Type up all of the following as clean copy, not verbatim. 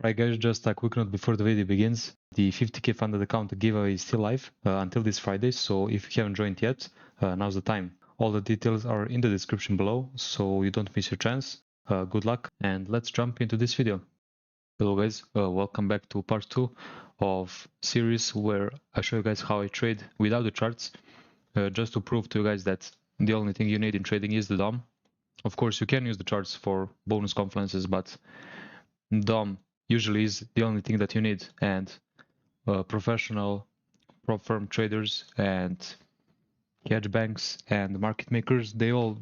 Right guys, just a quick note before the video begins. The 50k funded account giveaway is still live until this Friday, so if you haven't joined yet, now's the time. All the details are in the description below, so you don't miss your chance. Good luck, and let's jump into this video. Hello guys, welcome back to part 2 of series where I show you guys how I trade without the charts, just to prove to you guys that the only thing you need in trading is the DOM. Of course, you can use the charts for bonus confluences, but DOM usually is the only thing that you need, and professional prop firm traders and hedge banks and market makers, they all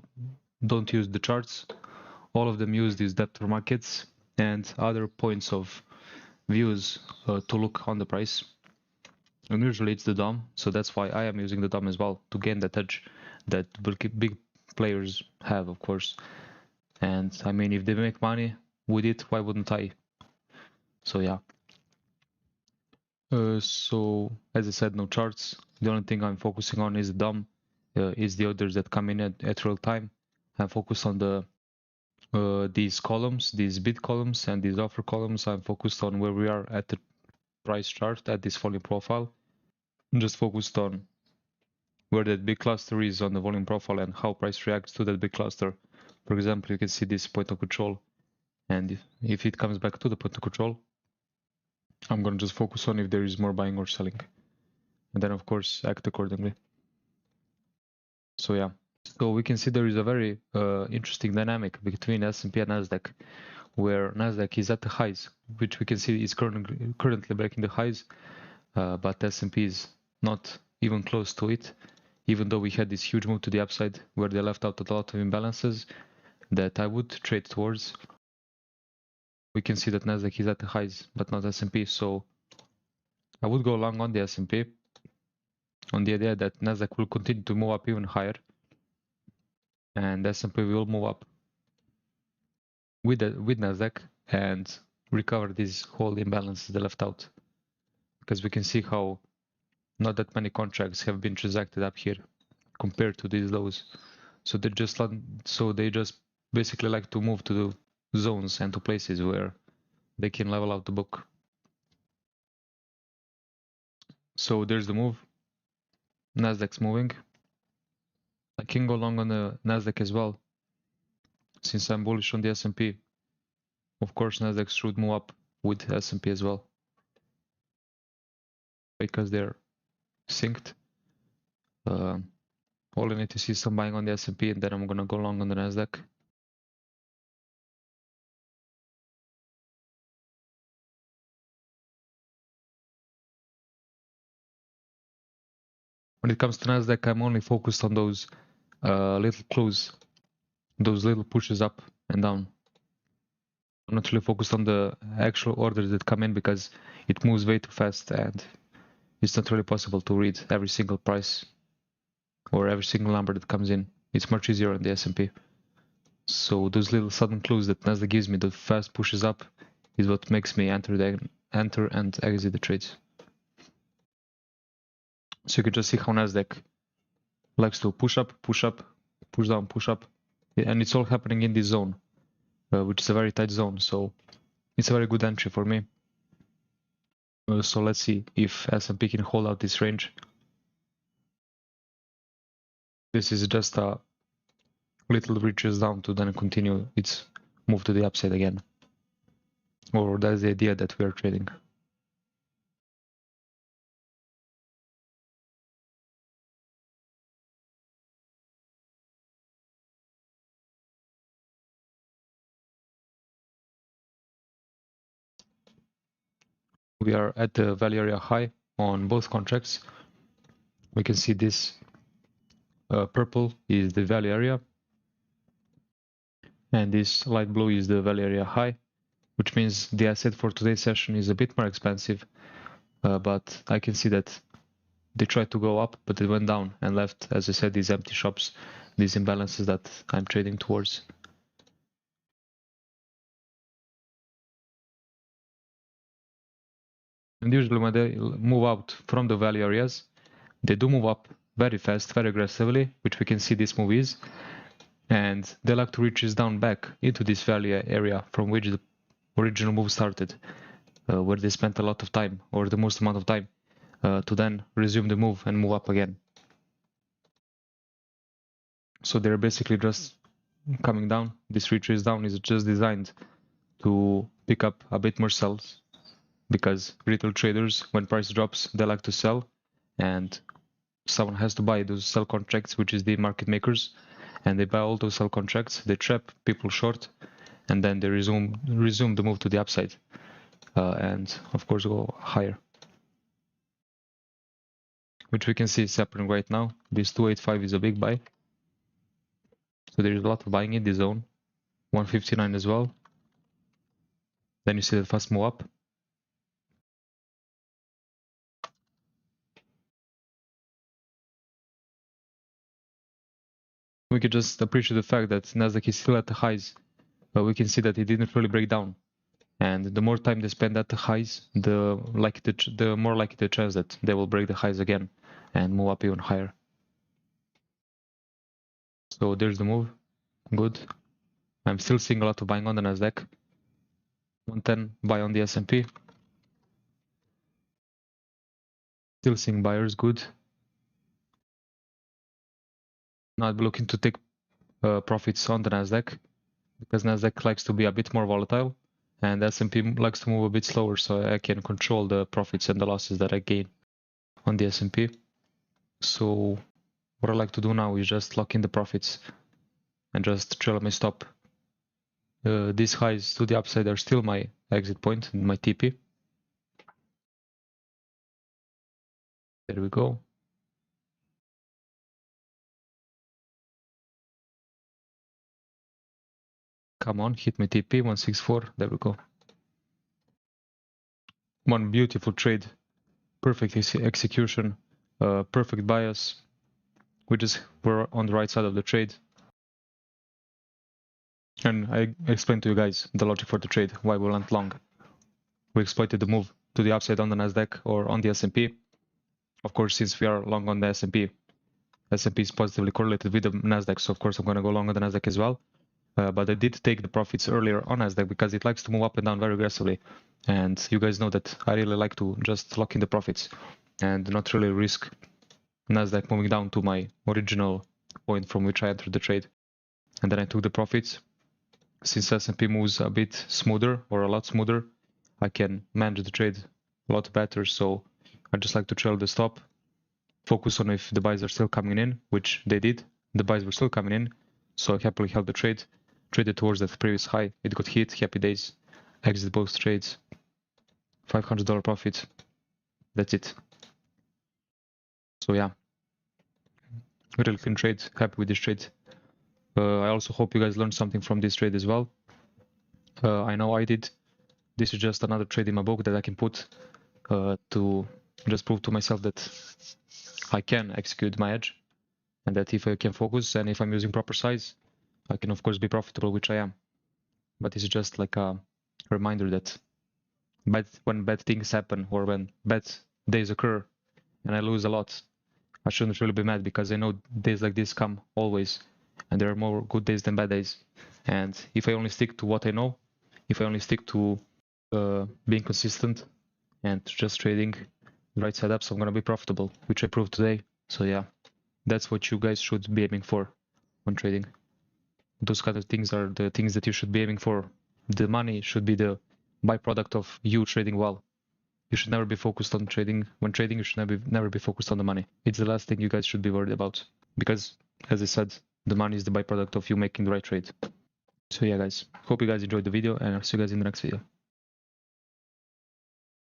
don't use the charts. All of them use these depth markets and other points of views to look on the price, and usually it's the DOM, so that's why I am using the DOM as well, to gain that edge that big players have, of course. And I mean, if they make money with it, why wouldn't I? So yeah. So as I said, no charts. The only thing I'm focusing on is the DOM, is the orders that come in at real time. I'm focused on the these columns, these bid columns and these offer columns. I'm focused on where we are at the price chart at this volume profile. I'm just focused on where that big cluster is on the volume profile and how price reacts to that big cluster. For example, you can see this point of control, and if it comes back to the point of control, I'm going to just focus on if there is more buying or selling, and then of course act accordingly. So yeah, so we can see there is a very interesting dynamic between S&P and Nasdaq, where Nasdaq is at the highs, which we can see is currently breaking the highs, but S&P is not even close to it, even though we had this huge move to the upside where they left out a lot of imbalances that I would trade towards. We can see that Nasdaq is at the highs, but not S&P, so I would go long on the S&P, on the idea that Nasdaq will continue to move up even higher, and S&P will move up with Nasdaq and recover these whole imbalances they left out, because we can see how not that many contracts have been transacted up here compared to these lows. So they just basically like to move to the zones and to places where they can level out the book. So there's the move. Nasdaq's moving. I can go long on the Nasdaq as well, since I'm bullish on the S&P. Of course, Nasdaq should move up with S&P as well, because they're synced. All I need to see is some buying on the S&P, and then I'm gonna go long on the Nasdaq. When it comes to Nasdaq, I'm only focused on those little clues, those little pushes up and down. I'm not really focused on the actual orders that come in, because it moves way too fast and it's not really possible to read every single price or every single number that comes in. It's much easier on the S&P. So those little sudden clues that Nasdaq gives me, the fast pushes up, is what makes me enter and exit the trades. So you can just see how Nasdaq likes to push up, push down, push up, and it's all happening in this zone, which is a very tight zone. So it's a very good entry for me. So let's see if S&P can hold out this range. This is just a little reaches down to then continue its move to the upside again, or that's the idea that we are trading. We are at the value area high on both contracts. We can see this purple is the value area, and this light blue is the value area high, which means the asset for today's session is a bit more expensive, but I can see that they tried to go up, but they went down and left, as I said, these empty shops, these imbalances that I'm trading towards. And usually when they move out from the value areas, they do move up very fast, very aggressively, which we can see this move is, and they like to reach down back into this value area from which the original move started. where they spent a lot of time, or the most amount of time, to then resume the move and move up again. So they're basically just coming down. This retrace down is just designed to pick up a bit more sells, because retail traders, when price drops, they like to sell, and someone has to buy those sell contracts, which is the market makers, and they buy all those sell contracts, they trap people short, and then they resume the move to the upside, and of course go higher, which we can see is happening right now. This 285 is a big buy, so there is a lot of buying in this zone. 159 as well. Then you see the fast move up. We could just appreciate the fact that Nasdaq is still at the highs, but we can see that it didn't really break down. And the more time they spend at the highs, the more likely the chance that they will break the highs again and move up even higher. So there's the move. Good. I'm still seeing a lot of buying on the Nasdaq. 110 buy on the S&P. Still seeing buyers. Good. Now I'll be looking to take profits on the Nasdaq, because Nasdaq likes to be a bit more volatile, and S&P likes to move a bit slower, so I can control the profits and the losses that I gain on the S&P. So what I like to do now is just lock in the profits and just trail my stop. These highs to the upside are still my exit point, my TP. There we go. Come on, hit my TP, 164, there we go. One beautiful trade, perfect execution, perfect bias. We're on the right side of the trade. And I explained to you guys the logic for the trade, why we went long. We exploited the move to the upside on the Nasdaq or on the S&P. Of course, since we are long on the S&P is positively correlated with the Nasdaq, so of course I'm going to go long on the Nasdaq as well. But I did take the profits earlier on Nasdaq because it likes to move up and down very aggressively. And you guys know that I really like to just lock in the profits and not really risk Nasdaq moving down to my original point from which I entered the trade. And then I took the profits. Since S&P moves a bit smoother, or a lot smoother, I can manage the trade a lot better. So I just like to trail the stop, focus on if the buys are still coming in, which they did. The buys were still coming in, so I happily held the trade, traded towards that previous high. It got hit, happy days, exit both trades, $500 profit. That's it. So yeah, really clean trade, happy with this trade. I also hope you guys learned something from this trade as well. I know I did. This is just another trade in my book that I can put to just prove to myself that I can execute my edge, and that if I can focus and if I'm using proper size, I can of course be profitable, which I am. But this is just like a reminder that when bad things happen, or when bad days occur and I lose a lot, I shouldn't really be mad, because I know days like this come always, and there are more good days than bad days. And if I only stick to what I know, if I only stick to being consistent and just trading the right side up, so I'm gonna be profitable, which I proved today. So yeah, that's what you guys should be aiming for when trading. Those kind of things are the things that you should be aiming for. The money should be the byproduct of you trading well. You should never be focused on trading. When trading, you should never be focused on the money. It's the last thing you guys should be worried about, because, as I said, the money is the byproduct of you making the right trade. So yeah, guys, hope you guys enjoyed the video, and I'll see you guys in the next video.